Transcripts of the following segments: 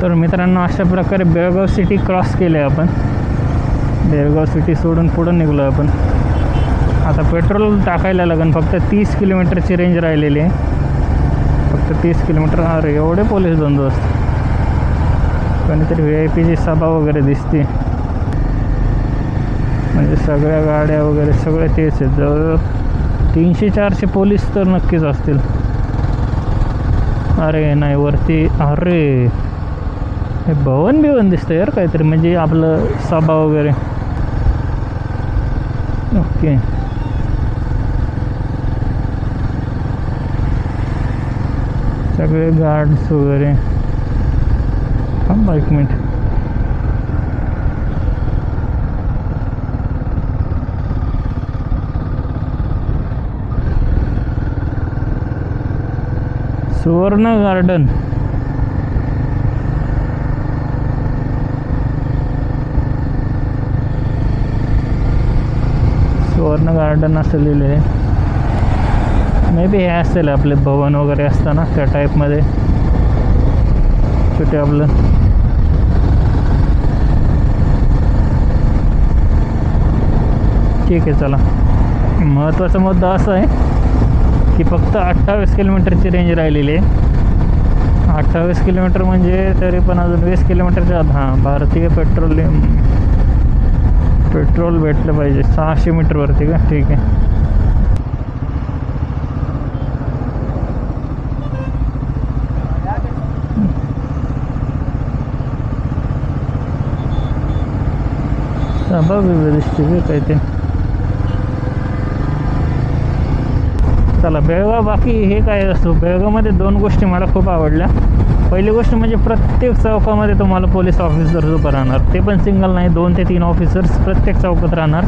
तर मित्रांनो, अशा प्रकारे बेळगाव सिटी क्रॉस केले आपण. बेळगाव सिटी सोडून पुढं निघलो आपण. आता पेट्रोल टाकायला लागेल. फक्त 30 किलोमीटरची रेंज राहिलेली आहे. फक्त 30 किलोमीटर. अरे एवढे पोलीस बंदोबस्त. कोणीतरी VIP ची सभा वगैरे दिसते. म्हणजे सगळ्या गाड्या वगैरे सगळे तेच आहेत. जवळ 300-400 पोलीस तर नक्कीच असतील. अरे नाही वरती. अरे हे भवन बिवन दिसतं यार काहीतरी. म्हणजे आपलं सभा वगैरे. ओके. सगळे गार्ड्स वगैरे. थांबा एक मिनिट. सुवर्ण गार्डन. सुवर्ण गार्डन असं लिहिलं आहे. मे बी हे असेल आपले भवन वगैरे असताना त्या टाईपमध्ये छोटे आपलं. ठीक आहे चला. महत्त्वाचा मुद्दा असा आहे की फक्त 28 किलोमीटरची रेंज राहिलेली आहे. 28 किलोमीटर म्हणजे तरी पण अजून 20 किलोमीटरच्या आत. हां, भारतीय पेट्रोल भेटलं पाहिजे 600 मीटरवरती का. ठीक आहे. सभा दिसते काय ते. चला बेळगाव. बाकी हे काय असतो बेळगावमध्ये 2 गोष्टी मला खूप आवडल्या. पहिली गोष्ट म्हणजे प्रत्येक चौकामध्ये तुम्हाला पोलीस ऑफिसर्स उभं राहणार. ते पण सिंगल नाही, 2 ते 3 ऑफिसर्स प्रत्येक चौकात राहणार.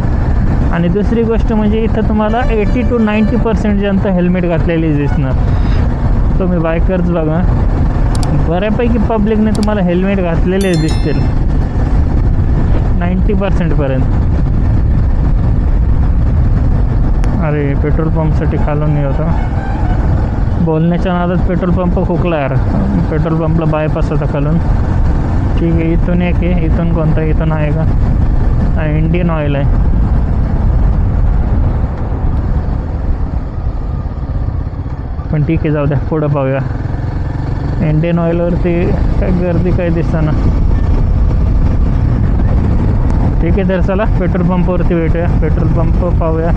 आणि दुसरी गोष्ट म्हणजे इथं तुम्हाला 80 to 90% जनता हेल्मेट घातलेली दिसणार. तुम्ही बायकर्स बघा, बऱ्यापैकी पब्लिकने तुम्हाला हेल्मेट घातलेले दिसतील 90% पर्यंत. अरे पेट्रोल पंपसाठी खालून नाही होता. बोलण्याच्या नादात पेट्रोल पंप खुकला यार. पेट्रोल पंपला बायपास होता खालून. ठीक आहे. इथून एक आहे. इथून कोणता. इथून आहे का. हा इंडियन ऑइल आहे. पण ठीक आहे जाऊ द्या. पुढं पाहूया. इंडियन ऑइलवरती काय गर्दी काय दिसताना. ठीक आहे तर चला पेट्रोल पंपवरती भेटूया. पेट्रोल पंप पाहूया.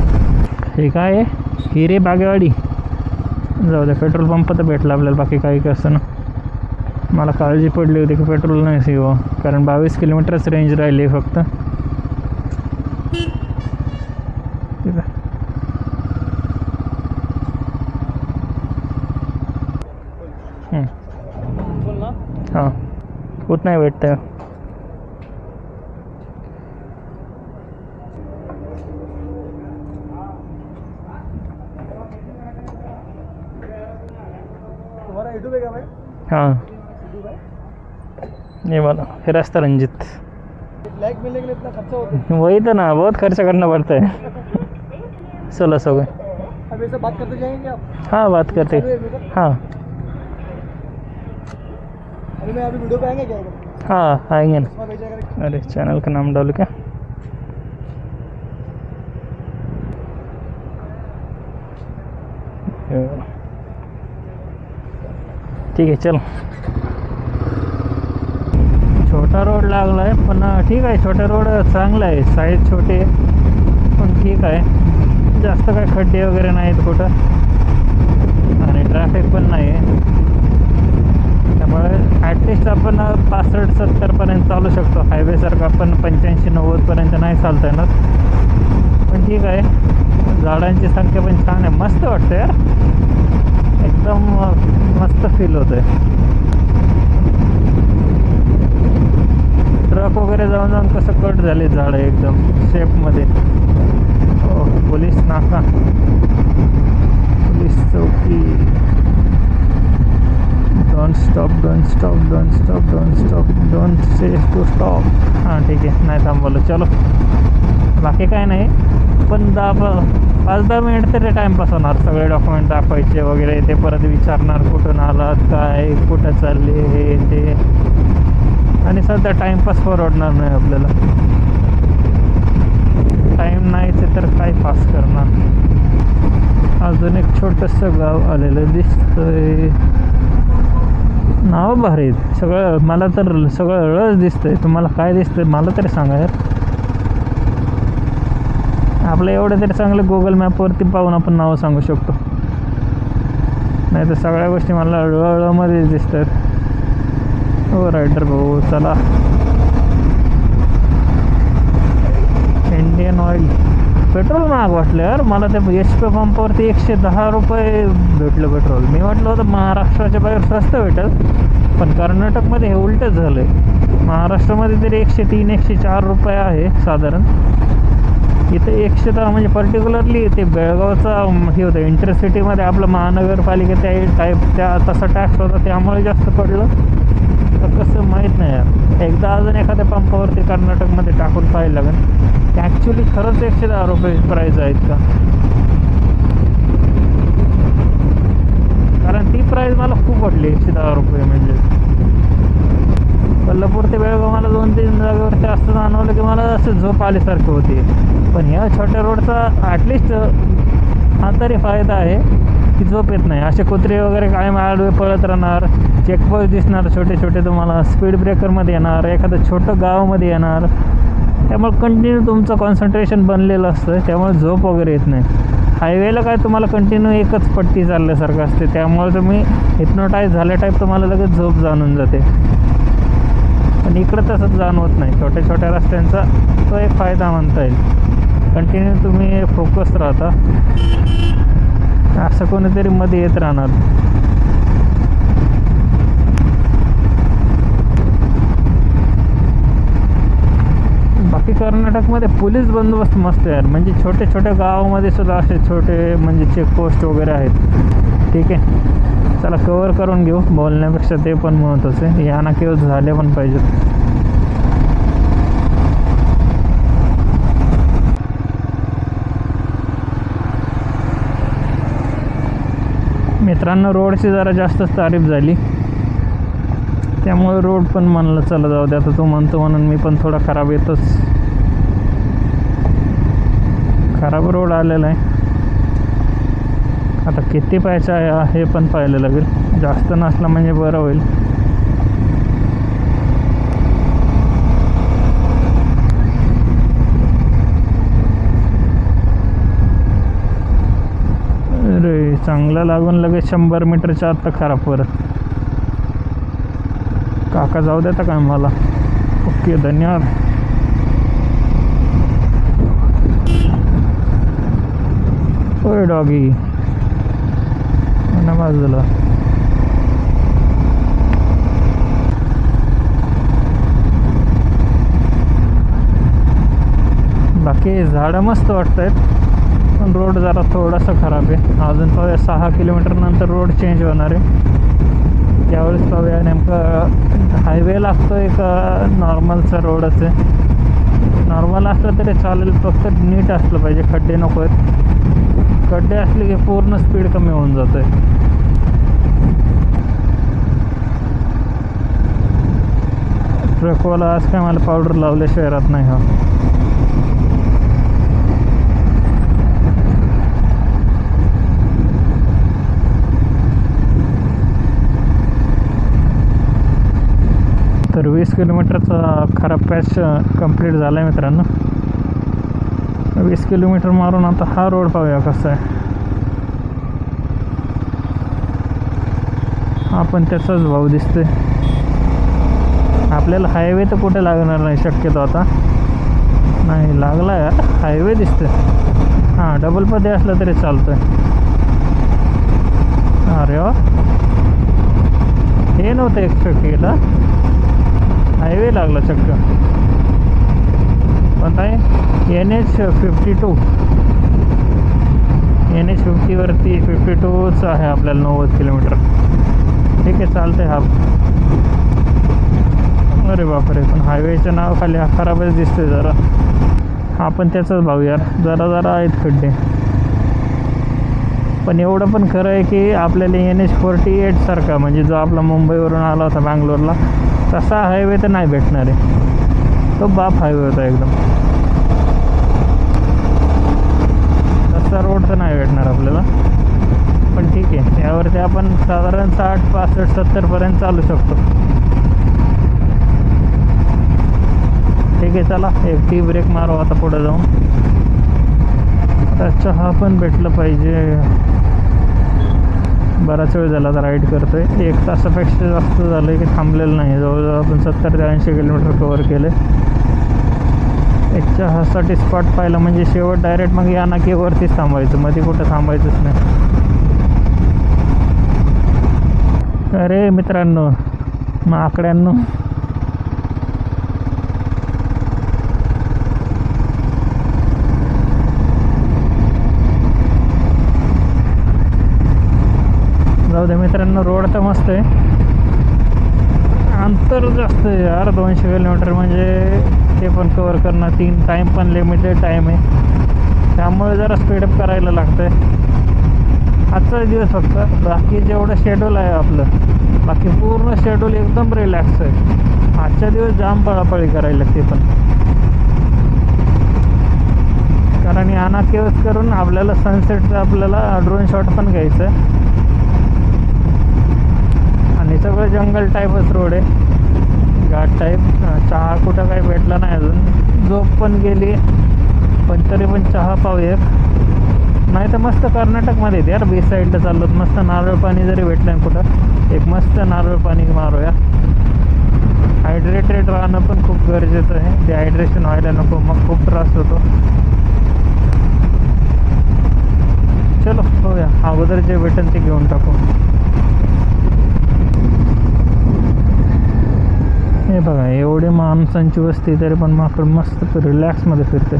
हे काय आहे. हिरे बागेवाडी. जाऊ द्या. पेट्रोल पंप तर भेटला आपल्याला. बाकी काही काय असतं ना. मला काळजी पडली होती की पेट्रोल नाही सीओ. कारण 22 किलोमीटरच रेंज राहिली फक्त. ठीक आहे. हाँ उतना ही बैठता है. तुम्हारा यूट्यूब है क्या भाई? हाँ ये वाला फिर रास्ता रंजित. लाइक मिलने के लिए इतना खर्चा होता है. वही तो ना, बहुत खर्चा करना पड़ता है. 1600 गए. अब ये सब बात करते जाएंगे आप? हाँ बात करते. हाँ अभी मैं अभी वीडियो पे आएंगे क्या? हाँ आएंगे ना. अरे चैनल का नाम डालो क्या. ठीक आहे चल. छोटा रोड लागला आहे पण ठीक आहे. छोटा रोड चांगला आहे. साईज छोटे पण ठीक आहे. जास्त काय खड्डे वगैरे नाहीत कुठं. आणि ट्रॅफिक पण नाही आहे. त्यामुळे ॲटलिस्ट आपण 65-70पर्यंत चालू शकतो. हायवेसारखं आपण 85-90पर्यंत नाही चालता येणार. पण ठीक आहे. झाडांची संख्या पण छान आहे. मस्त वाटतं यार. एकदम मस्त फील होतं आहे. ट्रक वगैरे जाऊन जाऊन कसं कट झाले झाडं एकदम शेपमध्ये. हो पोलीस नाका. पोलीस चौकी. Don't stop don't stop don't stop don't stop don't say to stop. हां ठीक आहे. नाही थांबवलं. चलो बाकी काय नाही. पण 5-10 मिनिट तरी टाईमपास होणार. सगळे डॉक्युमेंट दाखवायचे वगैरे. ते परत विचारणार कुठून आलात काय कुठं चालले हे ते. आणि सध्या टाईमपास परवडणार नाही आपल्याला. टाईम नाहीच तर काय पास करणार. अजून एक छोटंसं गाव आलेलं दिसतंय. नाव भारी आहेत सगळं. मला तर सगळं रस दिसतंय. तुम्हाला काय दिसतंय मला तरी सांगा यार. आपलं एवढं तरी चांगलं गुगल मॅपवरती पाहून आपण नावं सांगू शकतो. नाही तर सगळ्या गोष्टी मला ळमध्येच दिसतात. हो रायडर भाऊ चला. Indian oil. पेट्रोल महाग वाटलं यार मला. त्या एच पी पंपावरती 110 रुपये भेटलं पेट्रोल. मी म्हटलं होतं महाराष्ट्राच्या बाहेर स्वस्त भेटेल, पण कर्नाटकमध्ये हे उलटंच झालं आहे. महाराष्ट्रामध्ये तरी 103 104 रुपये आहे साधारण. इथे 110 म्हणजे पर्टिक्युलरली ते बेळगावचा हे होतं इंटरसिटीमध्ये आपलं महानगरपालिका त्या तसा टॅक्स होता त्यामुळे जास्त पडलं तर कसं माहीत नाही यार. एकदा अजून एखाद्या पंपावरती कर्नाटकमध्ये टाकून पाहायला लागेल की ॲक्च्युली खरंच 110 रुपये प्राईज आहेत का. कारण ती प्राईज मला खूप वाटली 110 रुपये. म्हणजे कोल्हापूर ते बेळगाव मला 2-3 जागेवरती असं जाणवलं की मला असं झोप आल्यासारखं होते. पण ह्या छोट्या रोडचा ॲटलिस्ट हा तरी फायदा आहे की झोप येत नाही. असे कुत्रे वगैरे कायम आडवे पळत राहणार. चेकपोस्ट दिसणार छोटे छोटे तुम्हाला. स्पीड ब्रेकरमध्ये येणार. एखादं छोटं गावामध्ये येणार. त्यामुळे कंटिन्यू तुमचं कॉन्सन्ट्रेशन बनलेलं असतं. त्यामुळे झोप वगैरे येत नाही. हायवेला काय तुम्हाला कंटिन्यू एकच पट्टी चालल्यासारखं असते. त्यामुळे तुम्ही हिप्नोटाईज झाल्या टाईप तुम्हाला लगेच झोप जाणून जाते. पण इकडं तसंच जाणवत नाही. छोट्या छोट्या रस्त्यांचा तो एक फायदा म्हणता येईल. कंटिन्यू तुम्ही फोकस राहता. असं कोणीतरी मध्ये येत राहणार. बाकी कर्नाटकमध्ये पोलीस बंदोबस्त मस्त यार. म्हणजे छोट्या छोट्या गावामध्ये सुद्धा असे छोटे म्हणजे चेकपोस्ट वगैरे आहेत. ठीक आहे चला कवर करून घेऊ. बोलण्यापेक्षा ते पण महत्त्वाचं आहे. या ना केव्हा झाले पण पाहिजेत. मित्रांनो रोडची जरा जास्तच तारीफ झाली त्यामुळे रोड पण म्हणलं चला जाऊ दे. आता तो म्हणतो म्हणून मी पण थोडा खराब येतोच. खराब रोड आलेला आहे. आता किती पाहायचं आहे हे पण पाहायला लागेल. जास्त नसला म्हणजे बरं होईल. अरे चांगला लागून लगेच 100 मीटरच्या आत तर खराब परत. काका जाऊ देता का मला. ओके धन्यवाद. ओय डॉगी बाजूला. बाकी झाडं मस्त वाटत आहेत पण रोड जरा थोडासा खराब आहे. अजून पाहूया 6 किलोमीटर नंतर रोड चेंज होणार आहे. त्यावेळेस पाहूया नेमकं हायवे लागतोय का नॉर्मलचा रोडच आहे. नॉर्मल असलं तरी चालेल फक्त नीट असलं पाहिजे. खड्डे नको आहेत. खड्डे असले की पूर्ण स्पीड कमी होऊन जात आहे. ट्रकवाला आज काय मला पावडर लावल्याशिवाय राहत नाही. हा तर 20 किलोमीटरचा खराब पॅच कंप्लीट झाला आहे मित्रांनो. 20 किलोमीटर मारून आता हा रोड पाहूया कसा आहे. हा पण त्याचाच भाव दिसतोय. आपल्याला हायवे तर कुठे लागणार नाही शक्यतो. आता नाही लागला यार. हायवे दिसतोय. हां डबल पदे असलं तरी चालतोय. अरे वा हे नव्हतं एक्सपेक्ट केलं. हायवे लागला चक्क. कोणता आहे NH52. NH50 वरती 52च आहे आपल्याला 90 किलोमीटर. ठीक आहे चालतंय. हा अरे बापरे पण हायवेच्या नावाखाली हा खराबच दिसतोय जरा. हा पण त्याचाच भाव यार. जरा जरा आहेत खड्डे. पण एवढं पण खरं आहे की आपल्याला NH48 सारखा म्हणजे जो आपला मुंबईवरून आला होता बँगलोरला तसा हायवे तर नाही भेटणार आहे, तो बाप हायवे होता एकदम. तसा रोड तर नाही भेटणार आपल्याला, पण ठीक आहे. यावरती आपण साधारण 60, 65, 70पर्यंत चालू शकतो. ठीक आहे, चला एक टी ब्रेक मारू आता पुढे जाऊन. आता चहा पण भेटलं पाहिजे. बराच वेळ झाला आता राईड करतोय, 1 तासापेक्षा जास्त झालं की थांबलेलं नाही. जवळजवळ आपण 70 ते 80 किलोमीटर कवर केले. एक चहासाठी स्पॉट पाहिला म्हणजे शेवट डायरेक्ट मग या नाक्यावरतीच थांबायचं, मध्ये कुठं थांबायचंच नाही. अरे मित्रांनो, माकड्यांनो, जाऊ दे मित्रांनो. रोड तर मस्त आहे, अंतर जास्त आहे यार, 200 किलोमीटर म्हणजे ते पण कवर करणं. 3 टाईम पण लिमिटेड टाईम आहे, त्यामुळे जरा स्पीडअप करायला लागतं आहे. आजचा दिवस फक्त, बाकी जेवढं शेड्यूल आहे आपलं, बाकी पूर्ण शेड्यूल एकदम रिलॅक्स आहे. आजच्या दिवस जाम पळापळी करायला लागते, पण कारण याना केव्स करून आपल्याला सनसेटचं आपल्याला ड्रोन शॉट पण घ्यायचं आहे. आणि सगळं जंगल टाईपच रोड आहे, घाट टाईप. चहा कुठं काही भेटला नाही अजून, झोप पण गेली, पण तरी पण चहा पाहूया. नाही तर मस्त कर्नाटकमध्ये यार, बीच साईडला चाललो, मस्त नारळ पाणी जरी भेटलं कुठं, एक मस्त नारळ पाणी मारूया. हायड्रेटेड राहणं पण खूप गरजेचं आहे, डिहायड्रेशन व्हायला नको, मग खूप त्रास होतो. चलो होऊया, अगोदर जे भेटेल ते घेऊन टाकू. हे बघा, एवढे माणसांची वस्ती तरी पण माकड मस्त रिलॅक्समध्ये फिरते.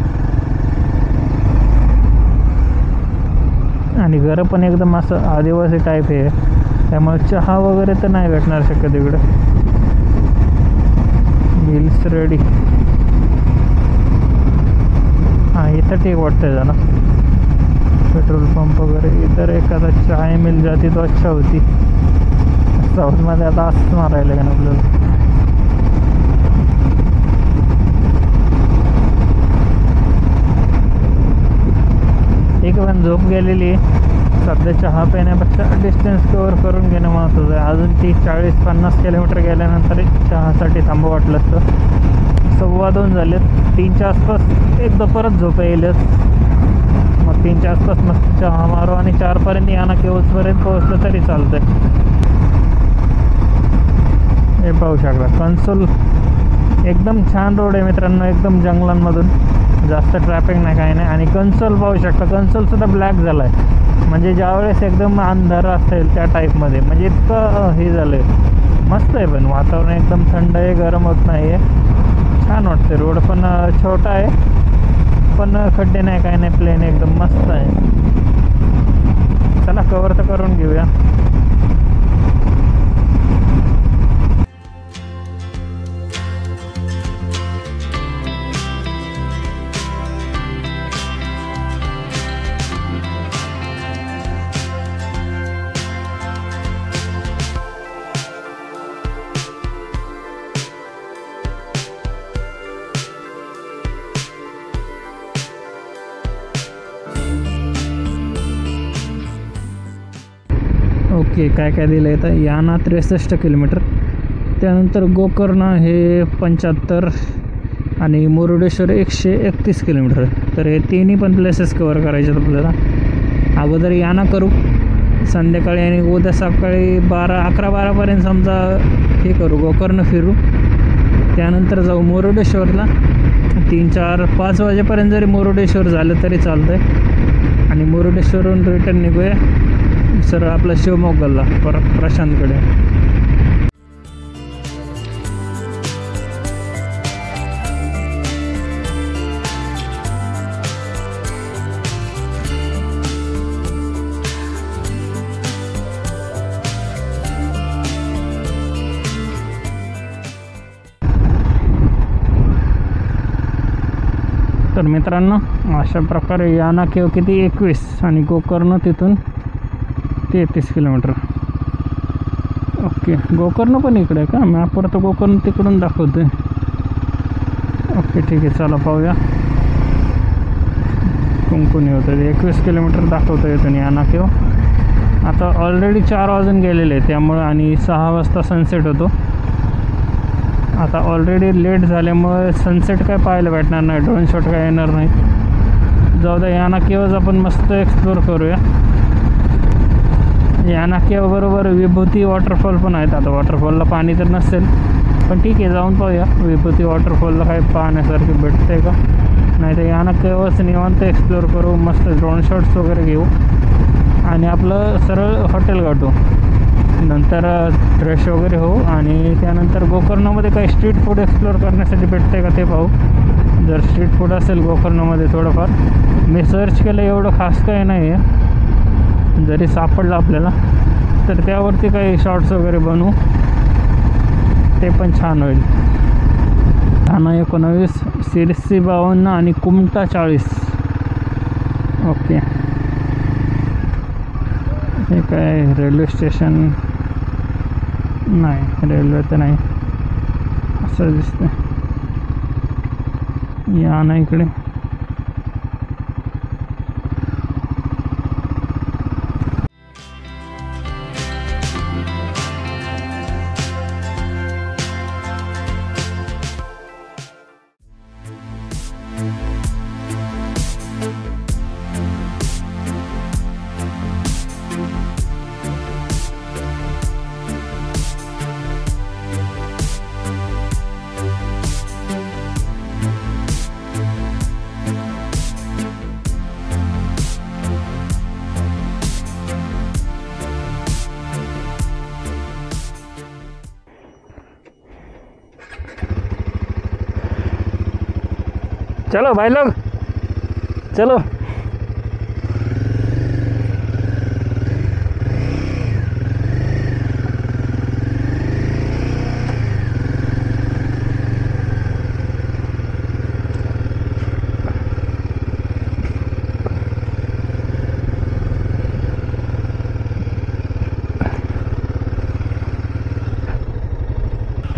आणि घरं पण एकदम असं आदिवासी टाईप आहे, त्यामुळे चहा वगैरे तर नाही भेटणार शक्यतो इकडं. Mills ready. हां, इथं ठीक वाटतंय जरा, पेट्रोल पंप वगैरे. इतर एखादा चाय मिल जाती तो अच्छा होती. साऊथमध्ये आता असंच मारायला का ना आपल्याला. एक पण झोप गेलेली, सध्या चहा पिण्यापेक्षा डिस्टन्स कवर करून घेणं महत्त्वाचं आहे. अजून 30, 40, 50 किलोमीटर गेल्यानंतर चहासाठी थांबं वाटलं असतं. 2:15 झालेत. 3च्या आसपास एकदा परत झोप येईलच, मग 3च्या आसपास मस्त चहा मारू आणि 4पर्यंत याना केव्सपर्यंत पोहोचलं तरी चालतंय. हे पाहू शकता, कन्सोल एकदम छान रोड आहे मित्रांनो, एकदम जंगलांमधून, जास्त ट्रॅफिक नाही, काही नाही. आणि कन्सोल पाहू शकता, कन्सोलसुद्धा ब्लॅक झाला आहे, म्हणजे ज्यावेळेस एकदम अंधार असेल त्या टाईपमध्ये, म्हणजे इतकं हे झालं आहे. मस्त आहे, पण वातावरण एकदम थंड आहे, गरम होत नाही आहे, छान वाटते. रोड पण छोटा आहे, पण खड्डे नाही, काही नाही, प्लेन एकदम मस्त आहे. चला कवर तर करून घेऊया. ओके, काय काय दिलं आहे तर याना 63 किलोमीटर, त्यानंतर गोकर्ण हे 75 आणि मुरुडेश्वर 131 किलोमीटर. तर हे तिन्ही पण प्लेसेस कवर करायचे आहेत आपल्याला. अगोदर याना करू संध्याकाळी, आणि उद्या सकाळी 11-12पर्यंत समजा हे करू, गोकर्ण फिरू. त्यानंतर जाऊ मुरुडेश्वरला, 3-4-5 वाजेपर्यंत जरी मुरुडेश्वर झालं तरी चालतं आहे. आणि मुरुडेश्वरहून रिटर्न निघूया सरळ आपला शिवमोग्गाला, परत प्रशांतकडे. तर मित्रांनो, अशा प्रकारे याना केव किती 21 आणि गोकर्ण तिथून 33 किलोमीटर. ओके. ओके, गोकर्ण पण इकडे आहे का? मॅपवर तर गोकर्ण तिकडून दाखवते. ओके ठीक आहे, चला पाहूया. कुंकुनी होतं ते 21 किलोमीटर दाखवतं इथून याना केव. आता ऑलरेडी 4 वाजून गेलेले आहे त्यामुळं, आणि 6 वाजता सनसेट होतो. आता ऑलरेडी लेट झाल्यामुळे सनसेट काय पाहायला भेटणार नाही, ड्रोन शॉट काय येणार नाही. जाऊ द्या, याना केवच आपण मस्त एक्सप्लोर करूया. याना केव बरोबर विभूती वॉटरफॉल पण आहेत. आता वॉटरफॉलला पाणी तर नसेल, पण ठीक आहे, जाऊन पाहूया विभूती वॉटरफॉलला काय पाहण्यासारखे भेटते का नाही. तर याना केवच निवांत एक्सप्लोर करू, मस्त ड्रोन शॉट्स वगैरे घेऊ आणि आपलं सरळ हॉटेल गाठू. नंतर फ्रेश वगैरे होऊ आणि त्यानंतर गोकर्णमध्ये काही स्ट्रीट फूड एक्सप्लोर करण्यासाठी भेटते का ते पाहू. जर स्ट्रीट फूड असेल गोकर्णमध्ये थोडंफार, मी सर्च केलं, एवढं खास काही नाही आहे. जरी सापडलं आपल्याला तर त्यावरती काही शॉर्ट्स वगैरे बनवू, ते पण छान होईल. ठाणा 19, सिरसी 52 आणि कुमटा 40. ओके, हे काय रेल्वे स्टेशन नाही, रेल्वे तर नाही, असं दिसतं. या ना इकडे. चलो भाई लोग, चलो.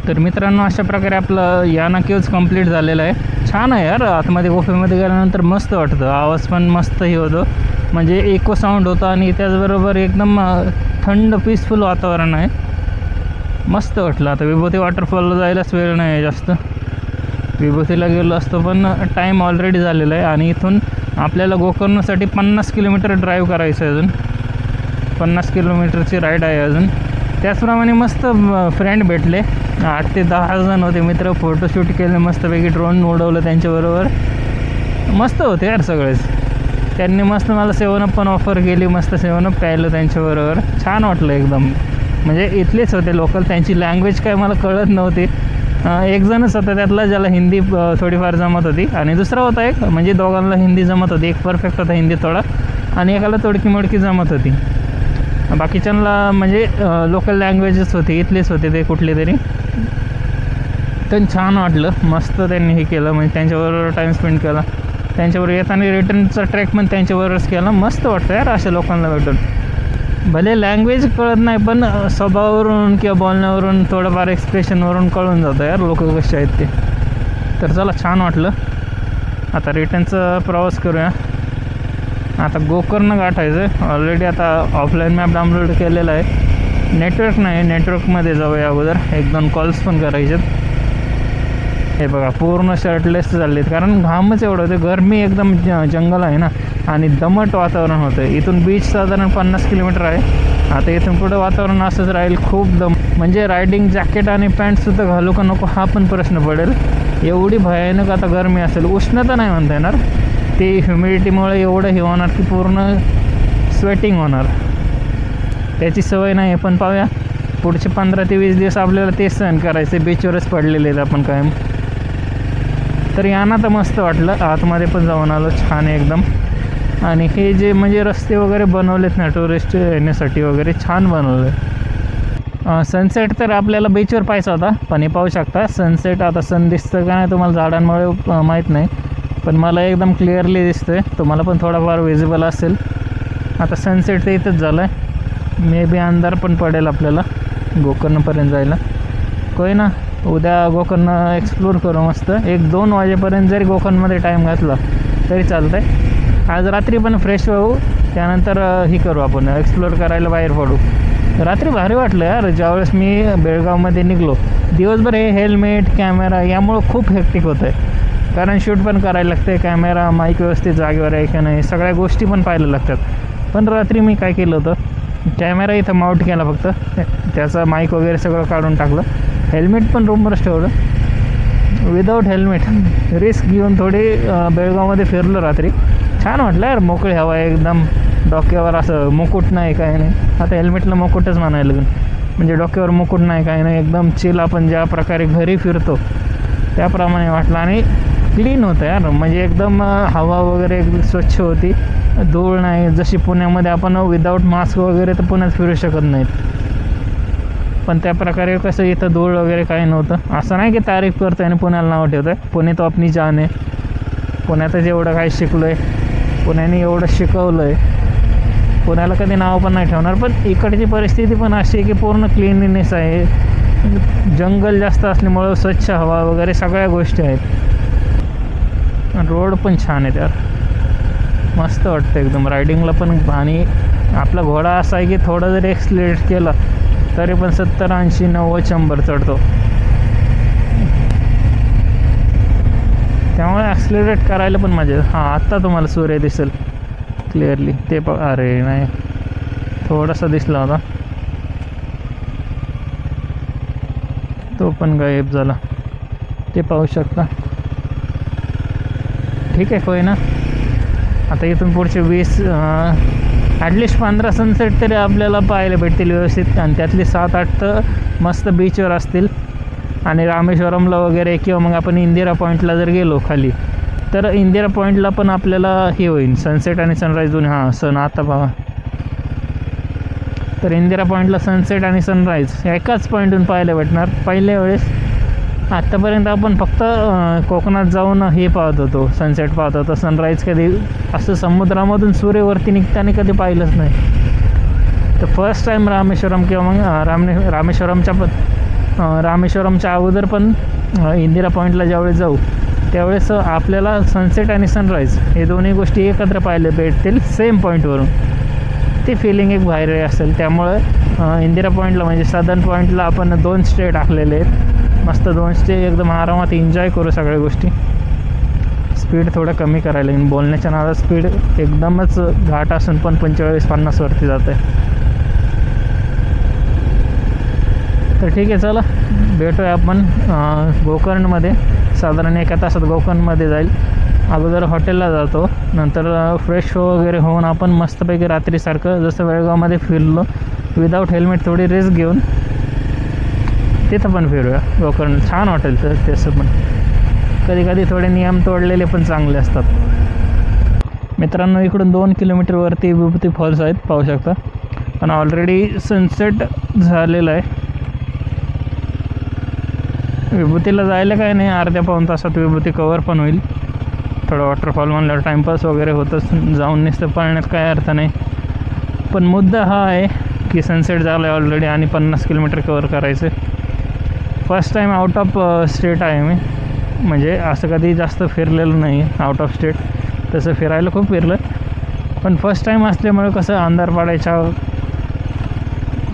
तर मित्रांनो, अशा प्रकारे आपलं याना केव्ज कंप्लीट झालेलं आहे. छान आहे यार, आतमध्ये गुफेमध्ये गेल्यानंतर मस्त वाटतं, आवाज पण मस्तही होतो, म्हणजे इको साऊंड होतं आणि त्याचबरोबर एकदम थंड पीसफुल वातावरण आहे. मस्त वाटलं. आता विभूती वॉटरफॉलला जायलाच वेळ नाही आहे जास्त, विभूतीला गेलो असतो पण टाईम ऑलरेडी झालेला आहे. आणि इथून आपल्याला गोकर्णसाठी 50 किलोमीटर ड्राईव्ह करायचं आहे, अजून 50 किलोमीटरची राईड आहे अजून. त्याचप्रमाणे मस्त फ्रेंड भेटले, 8 ते 10 जण होते मित्र. फोटोशूट केले मस्तपैकी, ड्रोन उडवलं त्यांच्याबरोबर, मस्त होते यार सगळेच. त्यांनी मस्त मला 7 अप पण ऑफर केली, मस्त 7 अप प्यायलं त्यांच्याबरोबर. छान वाटलं एकदम, म्हणजे इथलेच होते लोकल. त्यांची लँग्वेज काय मला कळत नव्हती. एक जणच होता त्यातला ज्याला हिंदी थोडीफार जमत होती, आणि दुसरा होता एक, म्हणजे दोघांना हिंदी जमत होती. एक परफेक्ट होता हिंदी थोडा, आणि एकाला तोडकी मोडकी जमत होती. बाकीच्यांना म्हणजे लोकल लँग्वेजेस होती, इथलेच होते ते कुठले तरी. पण छान वाटलं, मस्त त्यांनी हे केलं, म्हणजे त्यांच्याबरोबर टाईम स्पेंड केला. त्यांच्याबरोबर येताना रिटर्नचा ट्रॅक पण त्यांच्याबरोबरच केला. मस्त वाटतं यार अशा लोकांना भेटून. भले लँग्वेज कळत नाही, पण स्वभावावरून किंवा बोलण्यावरून, थोडंफार एक्सप्रेशनवरून कळून जातं यार लोक कसे आहेत ते. तर चला, छान वाटलं. आता रिटर्नचा प्रवास करूया. आता गोकर्ण गाठायचं आहे. ऑलरेडी आता ऑफलाईन मॅप डाउनलोड केलेला आहे. नेटवर्क नाही, नेटवर्कमध्ये जाऊया अगोदर. 1-2 कॉल्स पण करायचे. हे बघा, पूर्ण शर्टलेस चालले आहेत, कारण घामच एवढं होतं, गरमी एकदम, जंगल आहे ना, आणि दमट वातावरण होतं. इथून बीच साधारण 50 किलोमीटर आहे. आता इथून पुढं वातावरण असंच राहील, खूप म्हणजे रायडिंग जॅकेट आणि पॅन्टसुद्धा घालू का नको हा पण प्रश्न पडेल. एवढी भयानक आता गरमी असेल. उष्णता नाही म्हणता येणार, ते ह्युमिडिटीमुळे एवढं हे होणार की पूर्ण स्वेटिंग होणार. त्याची सवय नाही आहे. पण पाहूया, पुढचे 15 ते 20 दिवस आपल्याला तेच सहन करायचे. बीचवरच पडलेले आहेत आपण कायम. तर यांना तर मस्त वाटलं, आतमध्ये पण जाऊन आलो, छान आहे एकदम. आणि हे जे म्हणजे रस्ते वगैरे बनवलेत ना टुरिस्ट येण्यासाठी वगैरे, छान बनवले. सनसेट तर आपल्याला बीचवर पाहायचा होता, पण हे पाहू शकता सनसेट. आता सन दिसतं का नाही तुम्हाला झाडांमुळे माहीत नाही, पण मला एकदम क्लिअरली दिसतोय. तुम्हाला पण थोडाफार विजिबल असेल. आता सनसेट तर इथंच झालं आहे, मे बी अंधार पण पडेल आपल्याला. गोकर्णपर्यंत जायला. कोय ना, उद्या गोकर्ण एक्सप्लोर करू मस्त. 1-2 वाजेपर्यंत जरी गोकर्णमध्ये टाईम घातला तरी चालतं आहे. आज रात्री पण फ्रेश होऊ, त्यानंतर ही करू, आपण एक्सप्लोर करायला बाहेर पडू. रात्री भारी वाटलं यार ज्यावेळेस मी बेळगावमध्ये निघलो. दिवसभर हे हेल्मेट कॅमेरा यामुळं खूप हेक्टिक होतं आहे, कारण शूट पण करायला लागते, कॅमेरा माईक व्यवस्थित जागेवर आहे का नाही सगळ्या गोष्टी पण पाहायला लागतात. पण रात्री मी काय केलं होतं, कॅमेरा इथं माउंट केला फक्त, त्याचा माईक वगैरे सगळं काढून टाकलं. हेल्मेट पण रूमवरच ठेवलं, विदाऊट हेल्मेट रिस्क घेऊन थोडी बेळगावमध्ये फिरलो रात्री. छान वाटलं यार, मोकळी हवा एकदम, डोक्यावर असं मुकुट नाही काय नाही. आता हेल्मेटला मुकुटच म्हणायला लागेल, म्हणजे डोक्यावर मुकुट नाही काय नाही, एकदम चिल. आपण ज्या प्रकारे घरी फिरतो त्याप्रमाणे वाटलं. आणि क्लीन होतं यार, म्हणजे एकदम हवा वगैरे एकदम स्वच्छ होती, धूळ नाही. जशी पुण्यामध्ये आपण विदाऊट मास्क वगैरे तर पुण्यात फिरू शकत नाहीत, पण त्या प्रकारे कसं इथं धूळ वगैरे काही नव्हतं. असं नाही की तारीफ करतो आणि पुण्याला नाव ठेवतं आहे. पुणे तो आपली जान आहे, पुण्यातच एवढं काय शिकलो आहे, पुण्याने एवढं शिकवलं आहे, पुण्याला कधी नाव पण नाही ठेवणार. पण इकडची परिस्थिती पण अशी आहे की पूर्ण क्लीनलीनेस आहे, जंगल जास्त असल्यामुळं स्वच्छ हवा वगैरे सगळ्या गोष्टी आहेत. रोड पण छान आहे यार, मस्त वाटतं एकदम रायडिंगला पण. आणि आपला घोडा असा आहे की थोडा जरी एक्सलेट केला तरी पण 70, 80, 90, 100 चढतो. त्यामुळे ॲक्सिलरेट करायला पण मजा. हां, आत्ता तुम्हाला सूर्य दिसेल क्लिअरली ते अरे नाही, थोडासा दिसला होता, तो पण गायब झाला, ते पाहू शकता. ठीक आहे, कोय ना. आता इथून पुढचे 20 ॲटलिस्ट 15 सनसेट तरी आपल्याला पाहायला भेटतील व्यवस्थित, आणि त्यातले 7-8 तर मस्त बीचवर असतील. आणि रामेश्वरमला वगैरे किंवा मग आपण इंदिरा पॉईंटला जर गेलो खाली, तर इंदिरा पॉईंटला पण आपल्याला हे होईल सनसेट आणि सनराईज दोन्ही. हां, सन आता पहा, तर इंदिरा पॉईंटला सनसेट आणि सनराईज एकाच पॉईंटून पाहायला भेटणार. पहिल्या वेळेस आत्तापर्यंत आपण फक्त कोकणात जाऊन हे पाहत होतो, सनसेट पाहत होतो, सनराईज कधी असं समुद्रामधून सूर्यवरती निघताना कधी पाहिलंच नाही. तर फर्स्ट टाईम रामेश्वरम किंवा मग रामेश्वरमच्या अगोदर पण इंदिरा पॉईंटला ज्यावेळेस जाऊ त्यावेळेस आपल्याला सनसेट आणि सनराईज हे दोन्ही गोष्टी एकत्र पाहायला भेटतील सेम पॉईंटवरून. ती फिलिंग एक बाहेर असेल. त्यामुळं इंदिरा पॉईंटला म्हणजे सदर्न पॉईंटला आपण 2 स्टे टाकलेले आहेत, मस्त 2 स्टे एकदम आरामात एन्जॉय करू सगळ्या गोष्टी. स्पीड थोडं कमी करायला लागेल, बोलण्याच्या नादात स्पीड एकदमच घाट असून पण 45-50 वरती जात आहे. तर ठीक आहे, चला भेटूया आपण गोकर्णमध्ये. साधारण 1 तासात गोकर्णमध्ये जाईल. अगोदर हॉटेलला जातो, नंतर फ्रेश वगैरे होऊन आपण मस्तपैकी रात्रीसारखं जसं बेळगावमध्ये फिरलो विदाऊट हेल्मेट थोडी रिस्क घेऊन तिथं पण फिरूया. गोकर्ण छान वाटेल तर तसं पण. कधी कधी थोडे नियम तोडलेले पण चांगले असतात. मित्रांनो, इकडून 2 किलोमीटरवरती विभूती फॉल्स आहेत, पाहू शकता. पण ऑलरेडी सनसेट झालेला आहे. विभूतीला जायला काय नाही, अर्ध्या-पाऊण तासात विभूती कवर पण होईल. थोडं वॉटरफॉल म्हणल्यावर टाईमपास वगैरे होतंच, जाऊन नुसतं पळण्यात काय अर्थ नाही. पण मुद्दा हा आहे की सनसेट झाला आहे ऑलरेडी आणि 50 किलोमीटर कवर करायचं. First time out of state आहे मी, म्हणजे असं कधी जास्त फिरलेलं नाही आउट ऑफ स्टेट. तसं फिरायला खूप फिरलं, पण फर्स्ट टाईम असल्यामुळे कसं अंधार पडायच्या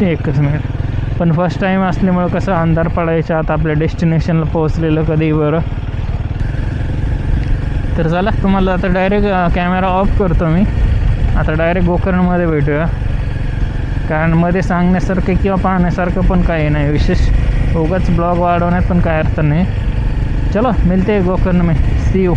एकच मिनिट पण फर्स्ट टाईम असल्यामुळं कसं अंधार पडायच्या आत आपल्या डेस्टिनेशनला पोहोचलेलं कधी बरं. तर चला, तुम्हाला आता डायरेक्ट कॅमेरा ऑफ करतो मी. आता डायरेक्ट गोकर्णमध्ये भेटूया, कारण मध्ये सांगण्यासारखं किंवा पाहण्यासारखं पण काही नाही विशेष. उगाच ब्लॉग वाढवण्यात पण काय अर्थ नाही. चलो, मिलते गोकर्ण में, सी यू.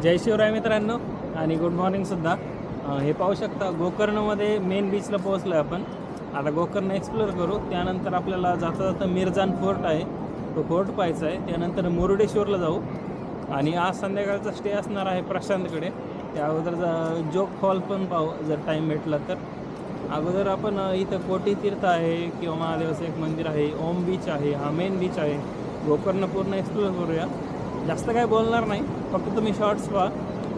जय शिवराय मित्रांनो आणि गुड मॉर्निंगसुद्धा. हे पाहू शकता गोकर्णमध्ये मेन बीचला पोहोचलो आहे आपण. आता गोकर्ण एक्सप्लोअर करू. त्यानंतर आपल्याला जाता जाता मिरजान फोर्ट आहे, तो फोर्ट पाहायचा आहे. त्यानंतर मुरुडेश्वरला जाऊ आणि आज संध्याकाळचा स्टे असणार आहे प्रशांतकडे. त्या अगोदर जोग फॉल पण पाहू जर टाईम भेटला तर. अगोदर आपण इथं कोटी तीर्थ आहे किंवा महादेवाचं एक मंदिर आहे, ओम बीच आहे, हा मेन बीच आहे. गोकर्ण पूर्ण एक्सप्लोअर करूया. जास्त काय बोलणार नाही, फक्त तुम्ही शॉर्ट्स पहा,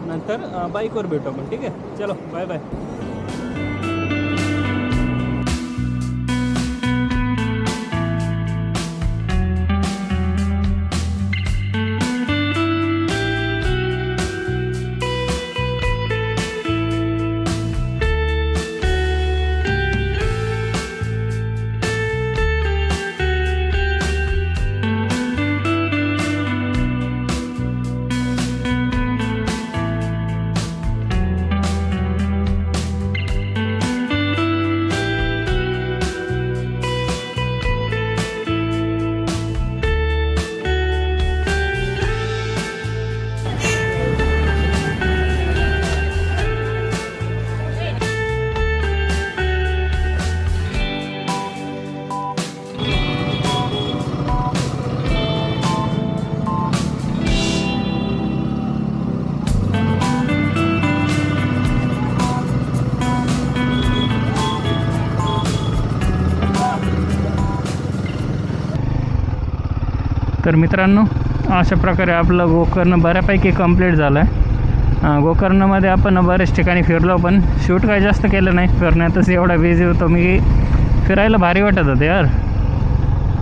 नंतर बाईकवर भेटू आपण. ठीक आहे, चलो बाय बाय. तर मित्रांनो, अशा प्रकारे आपलं गोकर्ण बऱ्यापैकी कंप्लीट झालं आहे. गोकर्णमध्ये आपण बऱ्याच ठिकाणी फिरलो, पण शूट काही जास्त केलं नाही. फिरण्यातच एवढा बिझी होतो मी, फिरायला भारी वाटत होतं यार.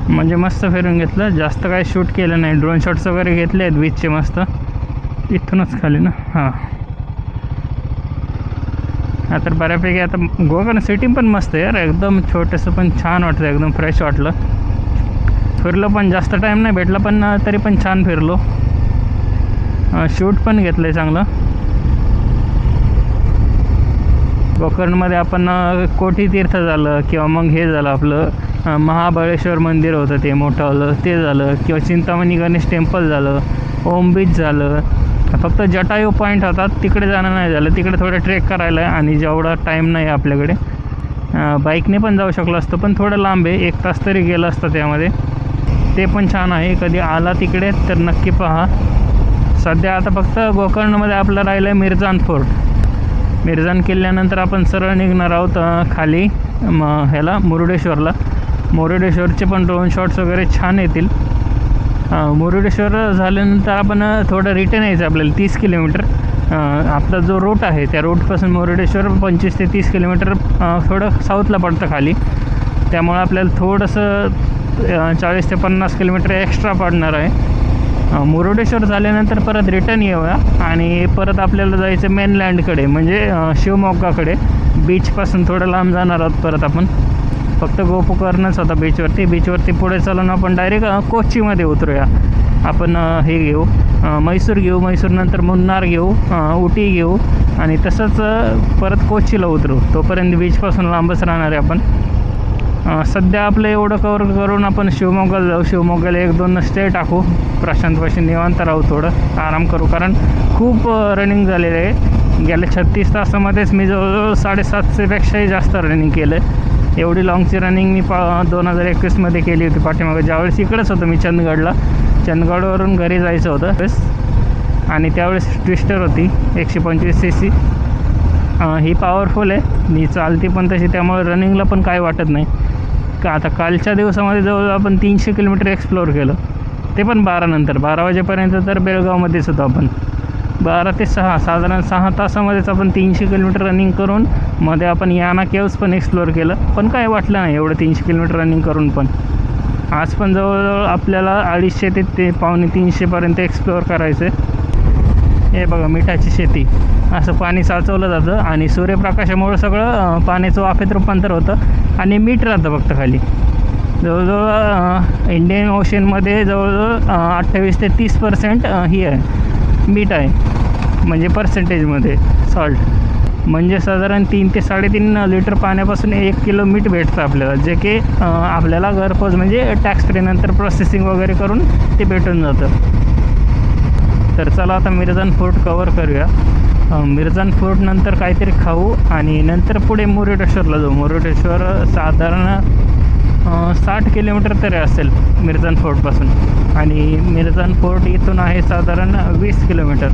म्हणजे मस्त फिरून घेतलं, जास्त काही शूट केलं नाही. ड्रोन शॉट्स वगैरे घेतले आहेत बीचचे मस्त. इथूनच खाली ना, हां. तर बऱ्यापैकी आता गोकर्ण सिटी पण मस्त आहे यार, एकदम छोटंसं पण छान वाटतं, एकदम फ्रेश वाटलं. फिरलो पण जास्त टाईम नाही भेटला, पण तरी पण छान फिरलो. शूट पण घेतलं आहे चांगलं. गोकर्णमध्ये आपण कोटी तीर्थ झालं किंवा मग हे झालं आपलं महाबळेश्वर मंदिर होतं ते मोठं, ते झालं, किंवा चिंतामणी गणेश टेम्पल झालं, ओम बीच झालं. फक्त जटायू पॉईंट होता, तिकडे जाणं नाही झालं. तिकडे थोडं ट्रेक करायला आहे आणि जेवढा टाईम नाही आपल्याकडे. बाईकने पण जाऊ शकलो असतो, पण थोडं लांब आहे, 1 तास तरी गेलं असतं त्यामध्ये. ते पण छान आहे, कधी आला तिकडे तर नक्की पहा. सध्या आता फक्त गोकर्णमध्ये आपलं राहिलं आहे मिरजान फोर्ट. मिरजान किल्ल्यानंतर आपण सरळ निघणार आहोत खाली ह्याला मुरुडेश्वरला. मुरुडेश्वरचे पण ड्रोन शॉट्स वगैरे छान येतील. मुरुडेश्वर झाल्यानंतर आपण थोडं रिटर्न यायचं आपल्याला 30 किलोमीटर. आपला जो रूट आहे त्या रूटपासून मुरुडेश्वर 25 ते 30 किलोमीटर थोडं साऊथला पडतं खाली. त्यामुळे आपल्याला थोडंसं 40 ते 50 किलोमीटर एक्स्ट्रा पडणार आहे. मुरुडेश्वर झाल्यानंतर परत रिटर्न येऊया आणि परत आपल्याला जायचं मेनलँडकडे, म्हणजे शिवमोग्गाकडे. बीचपासून थोडं लांब जाणार आहोत परत आपण. फक्त गोकर्णच होता बीचवरती. बीचवरती पुढे चालून आपण डायरेक्ट कोच्चीमध्ये उतरूया. आपण हे घेऊ, मैसूर घेऊ, मैसूरनंतर मुन्नार घेऊ, उटी घेऊ आणि तसंच परत कोच्चीला उतरू. तोपर्यंत बीचपासून लांबच राहणार आहे आपण. सध्या आपलं एवढं कवर करून आपण शिवमोग्गाला जाऊ. शिवमोग्गाला 1-2 स्टे टाकू, प्रशांतपाशी निवांत राहू, थोडं आराम करू. कारण खूप रनिंग झालेलं आहे. गेल्या 36 तासामध्येच मी जवळजवळ 750पेक्षाही जास्त रनिंग केलं आहे. एवढी लाँगची रनिंग मी 2021मध्ये केली होती पाठीमागं, ज्यावेळेस इकडेच होतं मी चंदगडला. चंदगडवरून घरी जायचं होतं आणि त्यावेळेस ट्विस्टर होती 125 cc. ही पॉवरफुल आहे, मी चालती पण तशी, त्यामुळे रनिंगला पण काय वाटत नाही. आता कालच्या दिवसामध्ये जवळजवळ आपण 300 किलोमीटर एक्सप्लोअर केलं, ते पण 12 नंतर. 12 वाजेपर्यंत तर बेळगावमध्येच होतो आपण. 12 ते 6 साधारण 6 तासामध्येच आपण 300 किलोमीटर रनिंग करून मध्ये आपण याना केव्स पण एक्सप्लोअर केलं. पण काय वाटलं नाही एवढं 300 किलोमीटर रनिंग करून. पण आज पण जवळजवळ आपल्याला 250 ते 250-300पर्यंत एक्सप्लोअर करायचं आहे. हे बघा, मिठाची शेती, असं पाणी साचवलं जातं आणि सूर्यप्रकाशामुळं सगळं पाण्याचं वाफेत रूपांतर होतं आणि मीठ राहतं फक्त खाली. जवळजवळ इंडियन ओशनमध्ये जवळजवळ 28 ते 30% ही आहे, मीठ आहे, म्हणजे पर्सेंटेजमध्ये सॉल्ट. म्हणजे साधारण 3 ते 3.5 लिटर पाण्यापासून 1 किलो मीठ भेटतं आपल्याला, जे की आपल्याला घरपोच म्हणजे टॅक्स फ्री नंतर प्रोसेसिंग वगैरे करून ते भेटून जातं. तर चला आता मिरजान फोर्ट कवर करूया. मिरजान फोर्ट नंतर काहीतरी खाऊ आणि नंतर पुढे मुरुडेश्वरला जाऊ. मुरुडेश्वर साधारण 60 किलोमीटर तरी असेल मिरजान फोर्टपासून आणि मिरजान फोर्ट इथून आहे साधारण 20 किलोमीटर.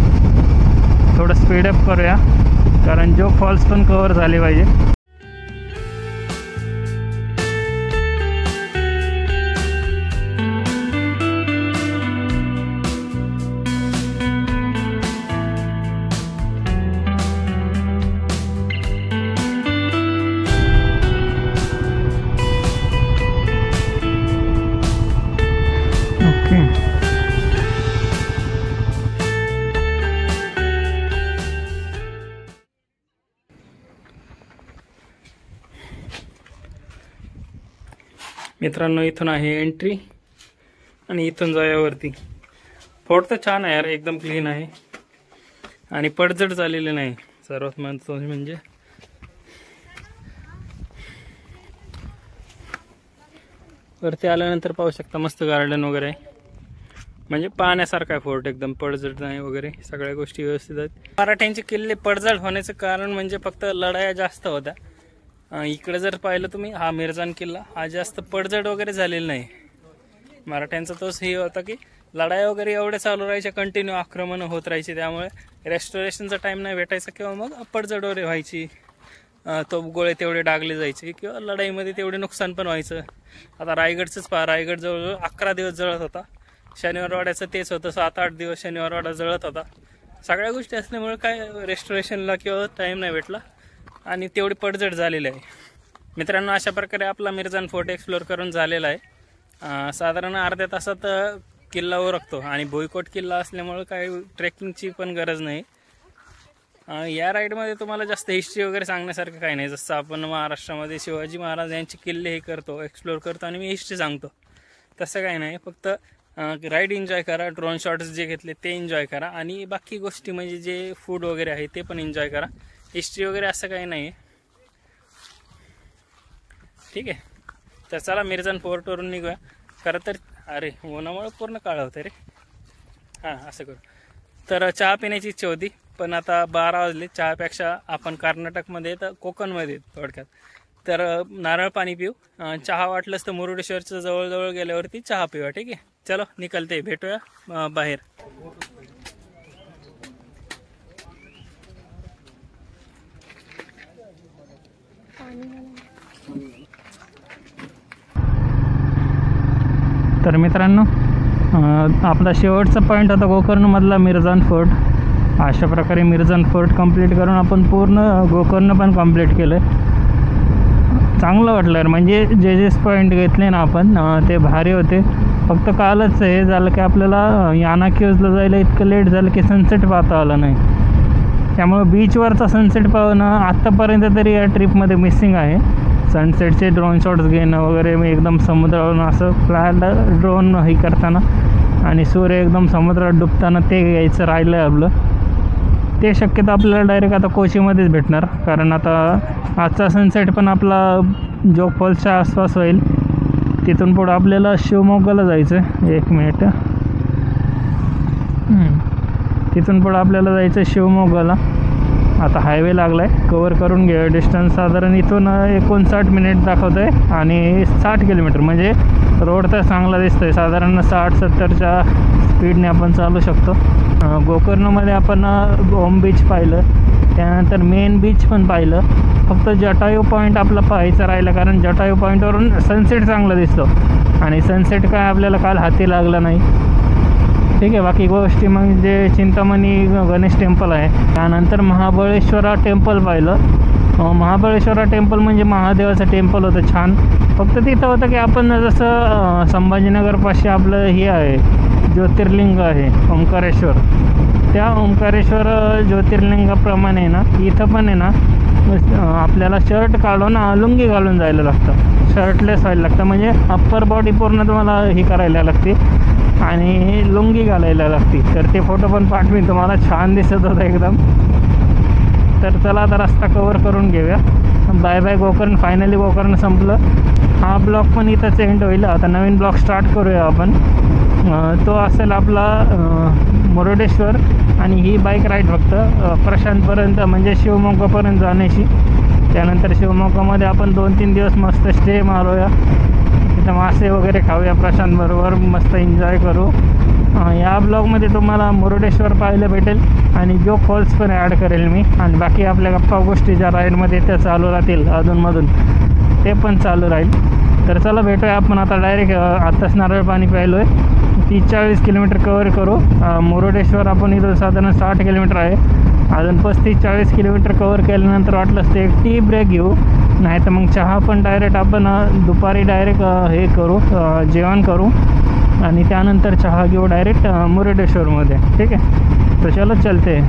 थोडं स्पीडअप करूया कारण जोग फॉल्स पण कवर झाले पाहिजे. मित्रांनो इथून आहे एंट्री आणि इथून जायावरती. फोर्ट तर छान आहे यार, एकदम क्लीन आहे आणि पडझड झालेले नाही. सर्वात महत्त्वाचं म्हणजे वरती आल्यानंतर पाहू शकता मस्त गार्डन वगैरे आहे. म्हणजे पाहण्यासारखा आहे फोर्ट, एकदम पडझड नाही वगैरे, सगळ्या गोष्टी व्यवस्थित आहेत. मराठ्यांचे किल्ले पडझड होण्याचं कारण म्हणजे फक्त लढाया जास्त होत्या. इकडे जर पाहिलं तुम्ही हा मिरजान किल्ला हा जास्त पडझड वगैरे झालेला नाही. मराठ्यांचा तोच हे होता की लढाई वगैरे एवढे चालू राहायचे, कंटिन्यू आक्रमण होत राहायचे, त्यामुळे रेस्टोरेशनचा टाइम नाही भेटायचा किंवा मग पडझड वगैरे व्हायची, तोफगोळे तेवढे डागले जायचे किंवा लढाईमध्ये तेवढे नुकसान पण व्हायचं. आता रायगडचंच पहा, रायगड जवळजवळ 11 दिवस जळत होता. शनिवारवाड्याचं तेच होतं, 7-8 दिवस शनिवारवाडा जळत होता. सगळ्या गोष्टी असल्यामुळे काय रेस्टोरेशनला किंवा टाईम नाही भेटला आणि तेवढी पडझड झालेली आहे. मित्रांनो अशा प्रकारे आपला मिरजान फोर्ट एक्सप्लोअर करून झालेला आहे. साधारण अर्ध्या तासात किल्ला ओळखतो आणि भुईकोट किल्ला असल्यामुळे काही ट्रेकिंगची पण गरज नाही. या राईडमध्ये तुम्हाला जास्त हिस्ट्री वगैरे सांगण्यासारखं काही नाही. जसं आपण महाराष्ट्रामध्ये शिवाजी महाराज यांचे किल्ले हे करतो, एक्सप्लोअर करतो आणि मी हिस्ट्री सांगतो, तसं काही नाही. फक्त राईड एन्जॉय करा, ड्रोन शॉट्स जे घेतले ते एन्जॉय करा आणि बाकी गोष्टी म्हणजे जे फूड वगैरे आहे ते पण एन्जॉय करा. हिस्ट्री वगैरे असं काही नाही आहे. ठीक आहे, तर चला मिरजान फोर्टवरून निघूया. खरं तर अरे उन्हामुळे पूर्ण काळं होतं रे. हां असं करू. तर चहा पिण्याची इच्छा होती पण आता 12 वाजले. चहापेक्षा आपण कर्नाटकमध्ये तर कोकणमध्ये थोडक्यात तर नारळ पाणी पिऊ. चहा वाटलंच तर मुरुडेश्वरचं जवळजवळ गेल्यावरती चहा पिऊया. ठीक आहे, चलो निकलते, भेटूया बाहेर. तर मित्रांनो आपला शेवटचा पॉईंट होता गोकर्णमधला मिरजान फोर्ट. अशा प्रकारे मिरजान फोर्ट कंप्लीट करून आपण पूर्ण गोकर्ण पण कंप्लीट केलं. चांगलं वाटलं यार, म्हणजे जे पॉईंट घेतले ना आपण ते भारी होते. फक्त कालच हे झालं की आपल्याला याना केव्जला जायला इतकं लेट झालं की सनसेट पाहता आला नाही. त्यामुळे बीचवरचा सनसेट पाहणं आत्तापर्यंत तरी या ट्रिपमध्ये मिसिंग आहे. सनसेटचे ड्रोन शॉट्स घेणं वगैरे, मी एकदम समुद्रावरून असं फ्लॅट ड्रोन हे करताना आणि सूर्य एकदम समुद्रात डुबताना ते घ्यायचं राहिलं आहे आपलं. ते शक्यतो आपल्याला डायरेक्ट आता कोचीमध्येच भेटणार कारण आता आजचा सनसेट पण आपला जोग फॉल्सच्या आसपास होईल. तिथून पुढं आपल्याला शिवमोग्गाला जायचं आहे. 1 मिनिट. तिथून पुढं आपल्याला जायचं आहे शिवमोग्गाला. आता हायवे लागला आहे, कवर करून घ्या. डिस्टन्स साधारण इथून 59 मिनिट दाखवतं आहे आणि 60 किलोमीटर, म्हणजे रोड तर चांगला दिसतो आहे. साधारण 60-70च्या स्पीडने आपण चालू शकतो. गोकर्णमध्ये आपण ओम बीच पाहिलं, त्यानंतर मेन बीच पण पाहिलं. फक्त जटायू पॉईंट आपला पाहायचा राहिला कारण जटायू पॉईंटवरून सनसेट चांगला दिसतो आणि सनसेट काय आपल्याला काल हाती लागला नाही. ठीक आहे, बाकी गोष्टी म्हणजे चिंतामणी गणेश टेम्पल आहे. त्यानंतर महाबळेश्वरा टेम्पल पाहिलं. महाबळेश्वरा टेम्पल म्हणजे महादेवाचं टेम्पल होतं छान. फक्त तिथं होतं की आपण जसं संभाजीनगरपाशी आपलं हे आहे ज्योतिर्लिंग आहे ओंकारेश्वर, त्या ओंकारेश्वर ज्योतिर्लिंगाप्रमाणे ना इथं पण आहे ना आपल्याला शर्ट काढून लुंगी घालून जायला लागतं. शर्टलेस व्हायला लागतं, म्हणजे अप्पर बॉडी पूर्ण तुम्हाला हे करायला लागते आणि लुंगी घालायला लागते. तर ते फोटो पण पाठवीन तुम्हाला, छान दिसत होतं एकदम. तर चला आता रस्ता कवर करून घेऊया. Bye bye Gokarna. Finally Gokarna संपलं. हा ब्लॉग पण इथंच एंड होईल. आता नवीन ब्लॉग स्टार्ट करूया आपण. तो असेल आपला मुरुडेश्वर, आणि ही बाईक राईड फक्त प्रशांतपर्यंत म्हणजे शिवमोग्गापर्यंत जाण्याची. त्यानंतर शिवमोग्गामध्ये आपण 2-3 दिवस मस्त स्टे मारूया, तिथं मासे वगैरे खाऊया प्रशांतबरोबर, मस्त एन्जॉय करू. या ब्लॉगमध्ये तुम्हाला मुरुडेश्वर पाहायला भेटेल आणि जो फॉल्स पण ॲड करेल मी, आणि बाकी आपल्या गप्पा गोष्टी ज्या राईडमध्ये त्या चालू राहतील अधूनमधून ते पण चालू राहील. तर चला भेटूया आपण आता डायरेक्ट. आत्ताच नारळ पाणी प्यायलो आहे. 30-40 किलोमीटर कवर करू. मुरुडेश्वर आपण इथं साधारण 60 किलोमीटर आहे. अजून 35-40 किलोमीटर कवर केल्यानंतर वाटलंच ते एक टी ब्रेक घेऊ, नाही तर मग चहा पण डायरेक्ट आपण दुपारी डायरेक्ट हे करू, जेवण करू आणि त्यानंतर चहा घेऊ डायरेक्ट मुरुडेश्वरमध्ये. ठीक आहे, तर चलो चलते.